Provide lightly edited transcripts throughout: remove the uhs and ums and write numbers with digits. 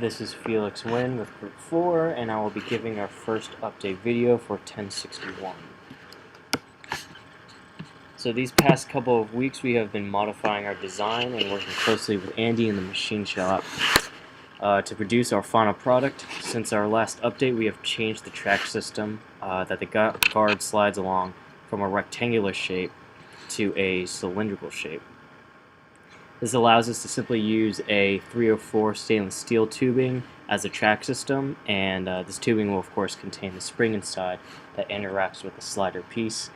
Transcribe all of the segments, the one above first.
This is Felix Wynn with Group 4, and I will be giving our first update video for 1061. So these past couple of weeks we have been modifying our design and working closely with Andy in the machine shop to produce our final product. Since our last update we have changed the track system that the guard slides along from a rectangular shape to a cylindrical shape. This allows us to simply use a 304 stainless steel tubing as a track system, and this tubing will of course contain the spring inside that interacts with the slider piece.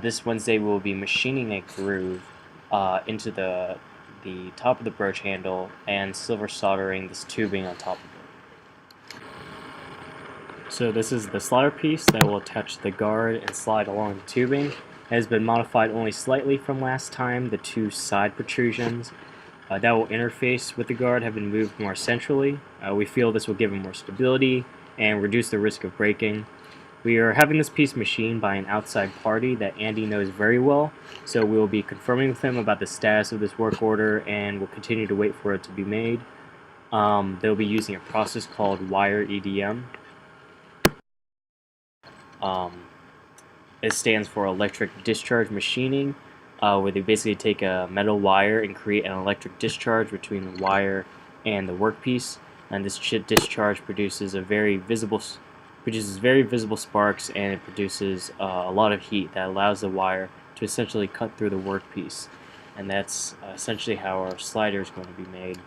This Wednesday we will be machining a groove into the top of the broach handle and silver soldering this tubing on top of it. So this is the slider piece that will attach the guard and slide along the tubing. It has been modified only slightly from last time. The two side protrusions that will interface with the guard have been moved more centrally. We feel this will give it more stability and reduce the risk of breaking. We are having this piece machined by an outside party that Andy knows very well, so we will be confirming with him about the status of this work order, and we'll continue to wait for it to be made. They'll be using a process called wire EDM. It stands for electric discharge machining, where they basically take a metal wire and create an electric discharge between the wire and the workpiece, and this discharge produces very visible sparks, and it produces a lot of heat that allows the wire to essentially cut through the workpiece, and that's essentially how our slider is going to be made.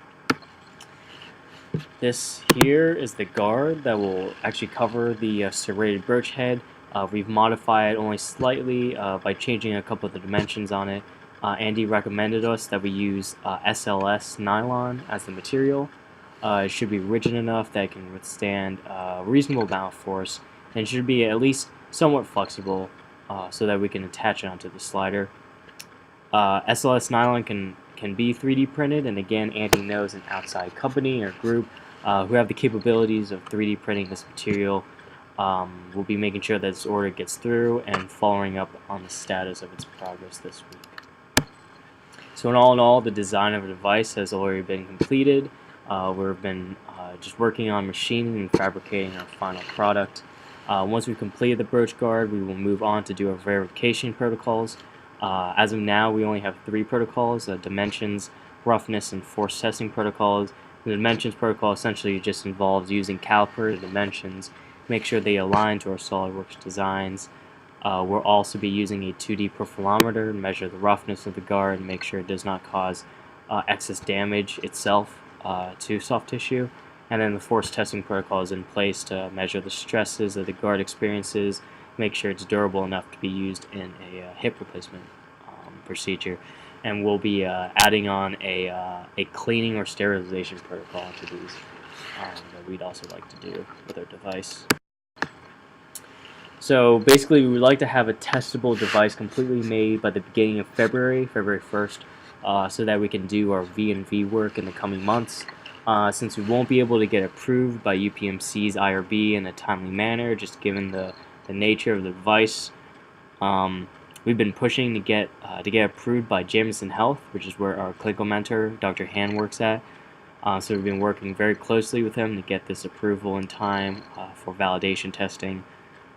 This here is the guard that will actually cover the serrated broach head. We've modified it only slightly by changing a couple of the dimensions on it. Andy recommended us that we use SLS nylon as the material. It should be rigid enough that it can withstand a reasonable amount of force, and should be at least somewhat flexible so that we can attach it onto the slider. SLS nylon can be 3D printed, and again, Andy knows an outside company or group who have the capabilities of 3D printing this material. We'll be making sure that this order gets through and following up on the status of its progress this week. So in all, the design of the device has already been completed. We've been just working on machining and fabricating our final product. Once we've completed the broach guard, we will move on to do our verification protocols. As of now, we only have 3 protocols: dimensions, roughness, and force testing protocols. The dimensions protocol essentially just involves using caliper and dimensions, make sure they align to our SolidWorks designs. We'll also be using a 2D profilometer to measure the roughness of the guard and make sure it does not cause excess damage itself to soft tissue. And then the force testing protocol is in place to measure the stresses that the guard experiences, make sure it's durable enough to be used in a hip replacement procedure. And we'll be adding on a cleaning or sterilization protocol to these that we'd also like to do with our device. So basically, we would like to have a testable device completely made by the beginning of February 1st, so that we can do our V&V work in the coming months. Since we won't be able to get approved by UPMC's IRB in a timely manner, just given the nature of the device, we've been pushing to get approved by Jamison Health, which is where our clinical mentor, Dr. Han, works at. So we've been working very closely with him to get this approval in time for validation testing.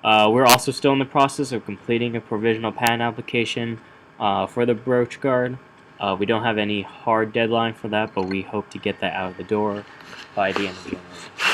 We're also still in the process of completing a provisional patent application for the broach guard. We don't have any hard deadline for that, but we hope to get that out of the door by the end of January.